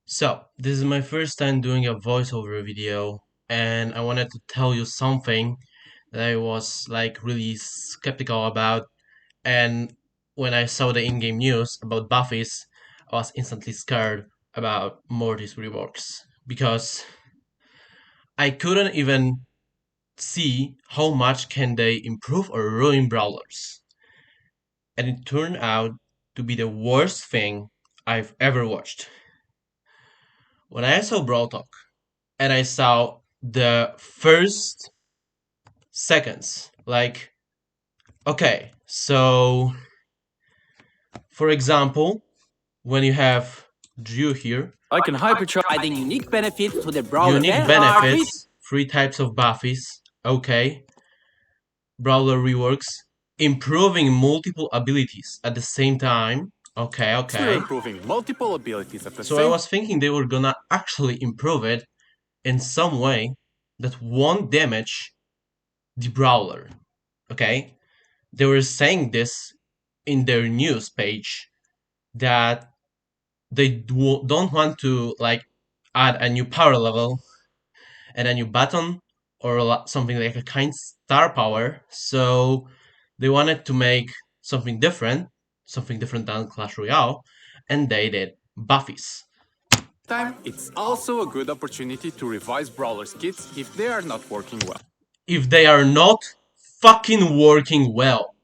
So, this is my first time doing a voiceover video, and I wanted to tell you something that I was really skeptical about. And when I saw the in-game news about Buffy's, I was instantly scared about Mortis reworks because I couldn't even see how much can they improve or ruin brawlers. And it turned out to be the worst thing I've ever watched. When I saw Brawl Talk, and I saw the first seconds. Okay, so for example, when you have Drew here, I can hypercharge. Adding unique benefits to the brawler. unique There are benefits, 3 types of buffies, okay, brawler reworks, improving multiple abilities at the same time, okay. Improving multiple abilities at the So I was thinking they were gonna actually improve it in some way that won't damage the brawler, okay? They were saying this in their news page that they don't want to add a new power level and a new button or something like a kind star power, so they wanted to make something different than Clash Royale, and they did buffies. time, it's also a good opportunity to revise brawlers kits if they are not working well. If they are not fucking working well,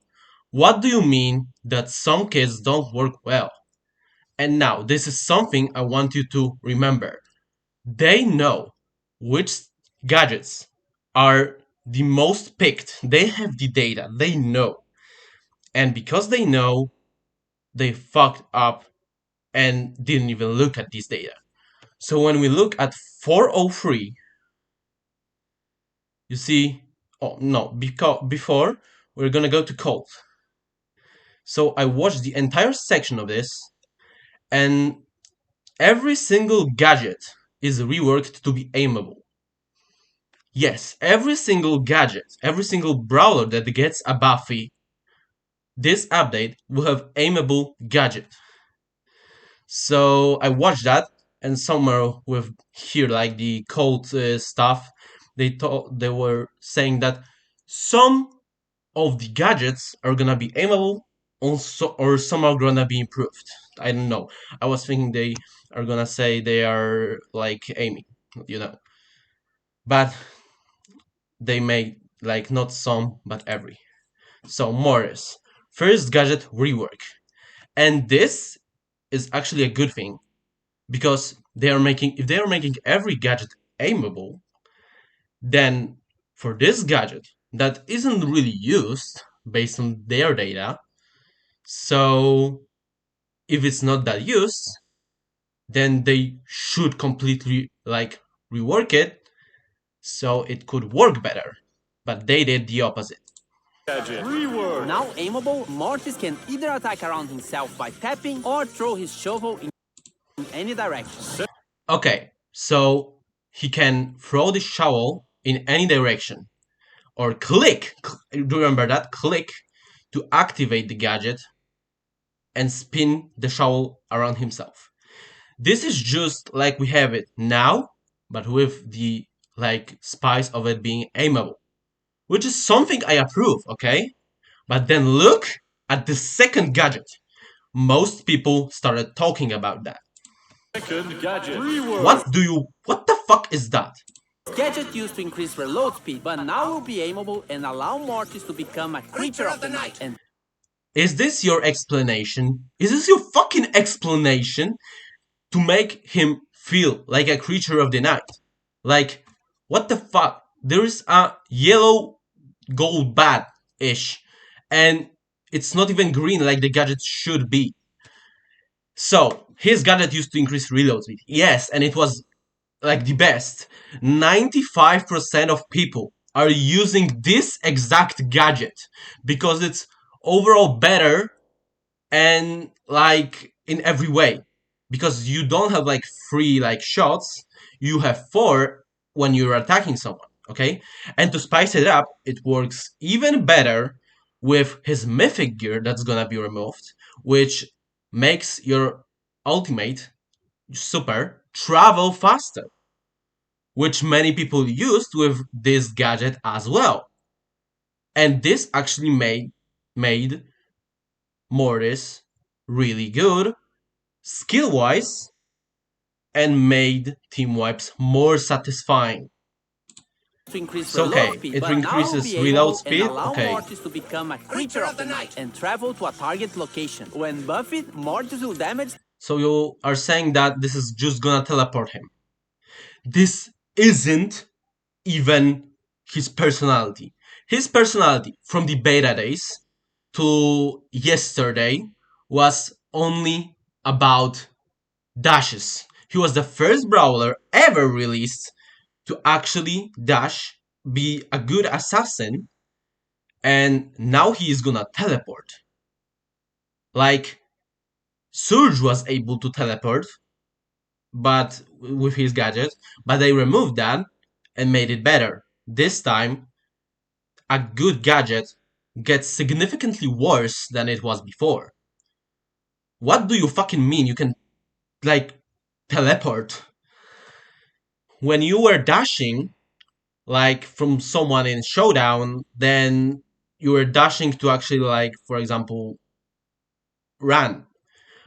what do you mean that some kits don't work well? And now, this is something I want you to remember. They know which gadgets are the most picked. They have the data. They know. And because they know, they fucked up and didn't even look at this data. So when we look at 403, you see, oh no, because before we're gonna go to Colt. So I watched the entire section of this, and every single gadget is reworked to be aimable. Yes, every single gadget, every single brawler that gets a Buffy, this update will have aimable gadget. So I watched that, and somewhere with here the code stuff, they were saying that some of the gadgets are gonna be aimable, also, or some are gonna be improved. I don't know. I was thinking they are gonna say they are aiming, but they may not some, but every. So Mortis, first gadget rework, and this is actually a good thing because if they are making every gadget aimable, then for this gadget that isn't really used based on their data, so if it's not that used, then they should completely rework it so it could work better. But they did the opposite. now aimable. Mortis can either attack around himself by tapping or throw his shovel in any direction. Okay, so he can throw the shovel in any direction. Or click, remember that? Click to activate the gadget and spin the shovel around himself. This is just like we have it now, but with the spice of it being aimable. Which is something I approve, okay? But then look at the second gadget. Most people started talking about that. Second gadget. What the fuck is that? Gadget used to increase reload speed, but now will be aimable and allow Mortis to become a creature of the night. And is this your explanation? Is this your fucking explanation to make him feel like a creature of the night? Like, what the fuck? There is a yellow gold bat-ish, and it's not even green like the gadget should be. So, his gadget used to increase reload speed. Yes, and it was the best. 95% of people are using this exact gadget because it's overall better and in every way. Because you don't have 3 shots, you have 4 when you're attacking someone, okay? And to spice it up, it works even better with his mythic gear that's gonna be removed, which makes your ultimate super travel faster, which many people used with this gadget as well. And this actually made Mortis really good skill wise and made team wipes more satisfying. To increase So reload okay, speed, it but now will increases be reload able and speed. allow Okay. Mortis to become a creature of the night and travel to a target location. When buffed, Mortis will damage. So you are saying that this is just gonna teleport him. This isn't even his personality. His personality from the beta days to yesterday was only about dashes. He was the first brawler ever released to actually dash, be a good assassin, and now he is gonna teleport. Like, Surge was able to teleport, but with his gadget, but they removed that and made it better. This time, a good gadget gets significantly worse than it was before. What do you fucking mean you can, like, teleport? When you were dashing, like, from someone in Showdown, then you were dashing to actually, like, for example, run.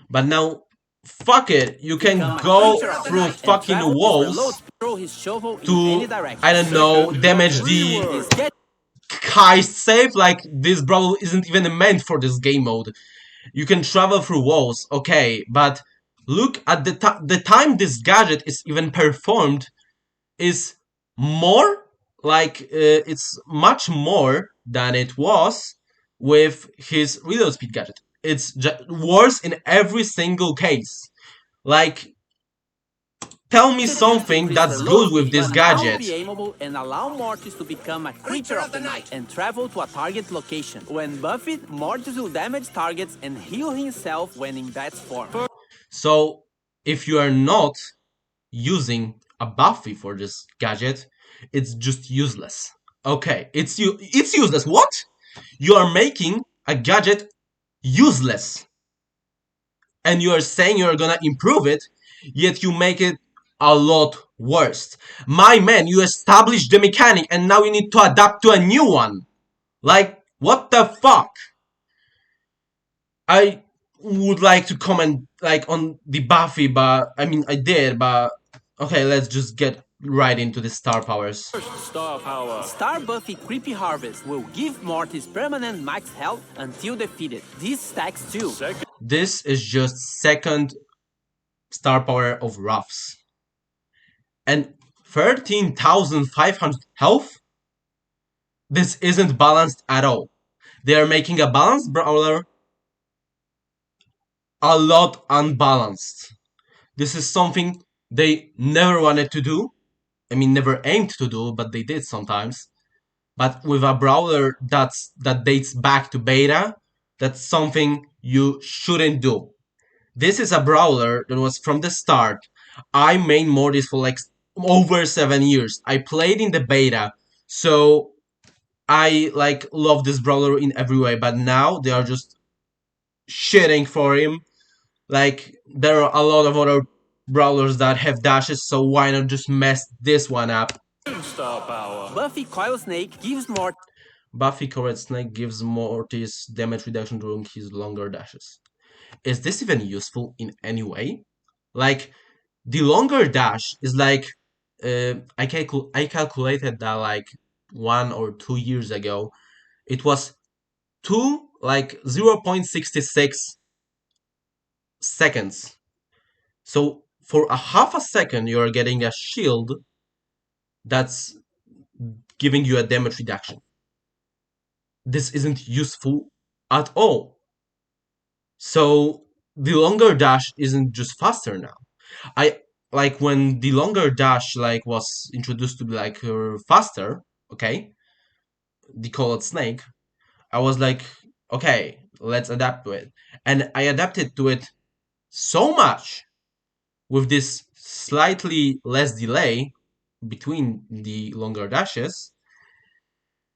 But now, fuck it, you can Become a go creature of the through night and fucking travel his reload walls speed, throw his shovel in any to, direction. I don't know, damage Second, the His gadget heist safe. Like, this brawl isn't even meant for this game mode. You can travel through walls, okay, but look at the time this gadget is even performed is more, like, it's much more than it was with his reload speed gadget. It's worse in every single case. Like, tell me used to something increase that's reload good with speed, this but now will gadget. be aimable and allow Mortis to become a creature of the night and travel to a target location. When buffed, Mortis will damage targets and heal himself when in that form. So, if you are not using a Buffy for this gadget, it's just useless. Okay, it's useless. What? You are making a gadget useless. And you are saying you're gonna improve it, yet you make it a lot worse. My man, you established the mechanic and now you need to adapt to a new one. Like, what the fuck? I would like to comment, like, on the Buffy, but I mean I did, but okay, let's just get right into the star powers. star power. Star Buffy Creepy Harvest will give Mortis permanent max health until defeated. This stacks too. Second, This is just second star power of Ruffs. And 13,500 health? This isn't balanced at all. They are making a balanced brawler a lot unbalanced. This is something they never wanted to do. I mean, never aimed to do, but they did sometimes. But with a brawler that dates back to beta, that's something you shouldn't do. This is a brawler that was from the start. I main Mortis for like over 7 years. I played in the beta, so I like love this brawler in every way. But now they are just shitting for him. Like, there are a lot of other brawlers that have dashes, so why not just mess this one up? star power. Buffy Coil Snake gives Mortis Buffy Coiled Snake gives Mortis damage reduction during his longer dashes. Is this even useful in any way? Like, the longer dash is like, I calculated that like 1 or 2 years ago, it was 0.66 seconds. So for a half a second, you are getting a shield that's giving you a damage reduction. This isn't useful at all. So the longer dash isn't just faster now. I like when the longer dash like was introduced to be like faster, okay, the colored snake. I was like, okay, let's adapt to it, and I adapted to it so much with this slightly less delay between the longer dashes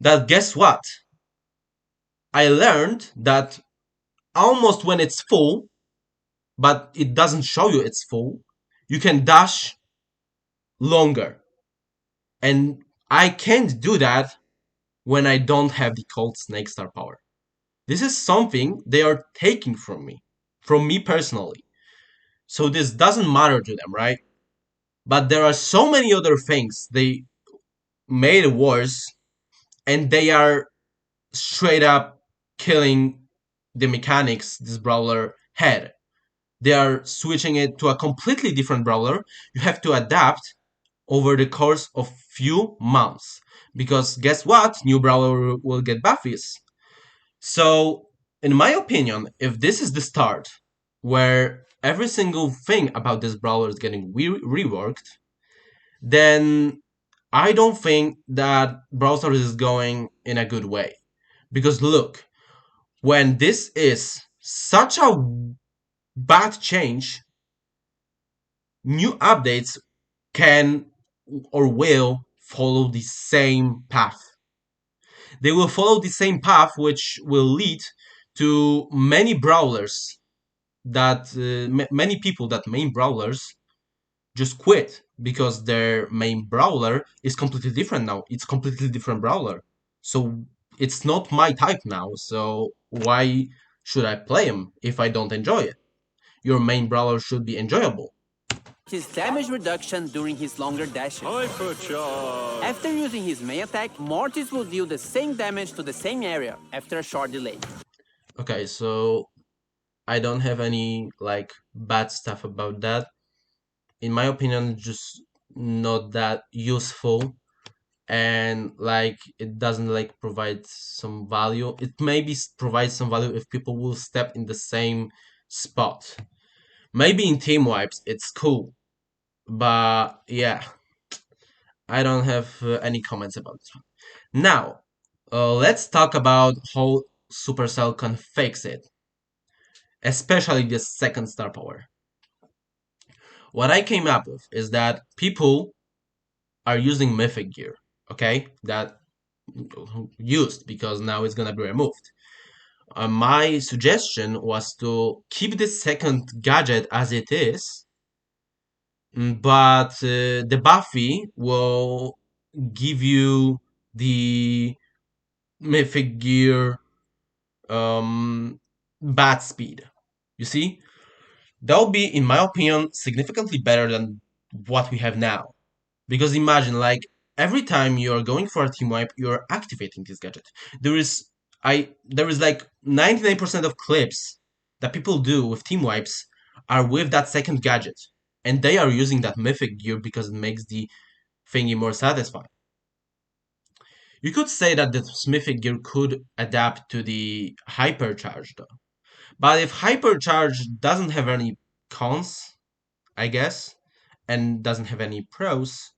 that guess what? I learned that almost when it's full, but it doesn't show you it's full, you can dash longer. And I can't do that when I don't have the Cold Snake Star power. This is something they are taking from me personally. So this doesn't matter to them, right? But there are so many other things they made it worse, and they are straight up killing the mechanics this brawler had. They are switching it to a completely different brawler. You have to adapt over the course of few months. Because guess what? New brawler will get buffies. So, in my opinion, if this is the start where every single thing about this brawler is getting reworked, then I don't think that Brawl Stars is going in a good way. Because look, when this is such a bad change, new updates can or will follow the same path. They will follow the same path, which will lead to many brawlers that many people that main brawlers just quit because their main brawler is completely different now. It's completely different brawler. So it's not my type now. So why should I play him if I don't enjoy it? Your main brawler should be enjoyable. His damage reduction during his longer dashes. Hyper charge. After using his main attack, Mortis will deal the same damage to the same area after a short delay. Okay, so I don't have any like bad stuff about that. In my opinion, just not that useful, and like it doesn't like provide some value. It maybe provides some value if people will step in the same spot. Maybe in team wipes it's cool, but yeah, I don't have any comments about this one. Now, let's talk about how Supercell can fix it, especially the second star power. What I came up with is that people are using mythic gear, okay? That used because now it's gonna be removed. My suggestion was to keep the second gadget as it is, but the Buffy will give you the mythic gear bat speed. You see, that would be, in my opinion, significantly better than what we have now. Because imagine, like, every time you're going for a team wipe, you're activating this gadget. There is like 99% of clips that people do with team wipes are with that second gadget. And they are using that mythic gear because it makes the thingy more satisfying. You could say that the mythic gear could adapt to the hypercharge though. But if hypercharge doesn't have any cons, I guess, and doesn't have any pros,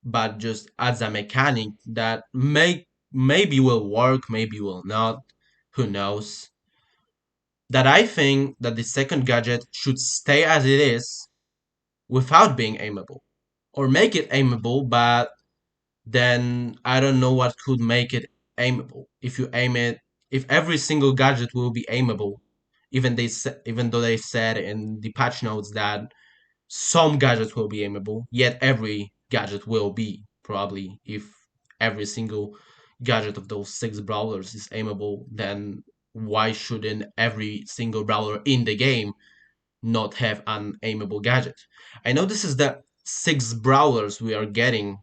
but just adds a mechanic that maybe will work, maybe will not, who knows. That I think that the second gadget should stay as it is without being aimable. Or make it aimable, but then I don't know what could make it aimable. If you aim it, if every single gadget will be aimable, even though they said in the patch notes that some gadgets will be aimable, yet every gadget will be probably. If every single gadget of those six brawlers is aimable, then why shouldn't every single brawler in the game not have an aimable gadget? I know this is the six brawlers we are getting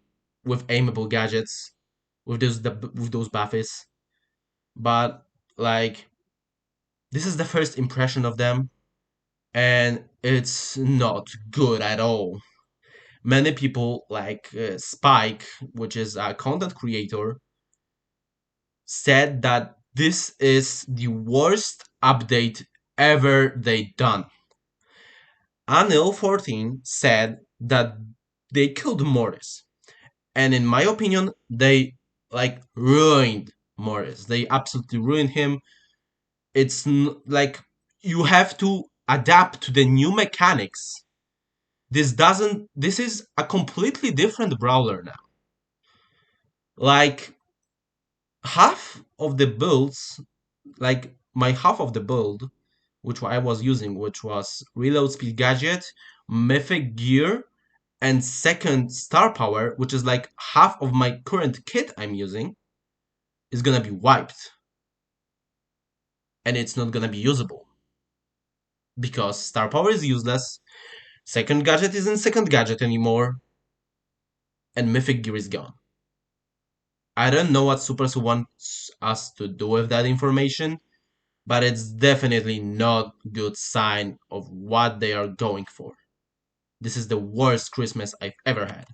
with aimable gadgets with those buffs, but like this is the first impression of them, and it's not good at all. Many people like Spike, which is a content creator, said that this is the worst update ever they done. Anil14 said that they killed Mortis, and in my opinion, they like ruined Mortis. They absolutely ruined him. It's like you have to adapt to the new mechanics. This is a completely different brawler now. Like half of the builds, like my half of the build, which I was using, which was reload speed gadget mythic gear, and second star power, which is like half of my current kit I'm using, is gonna be wiped. And it's not gonna be usable. Because star power is useless, second gadget isn't second gadget anymore, and mythic gear is gone. I don't know what Supercell wants us to do with that information, but it's definitely not good sign of what they are going for. This is the worst Christmas I've ever had.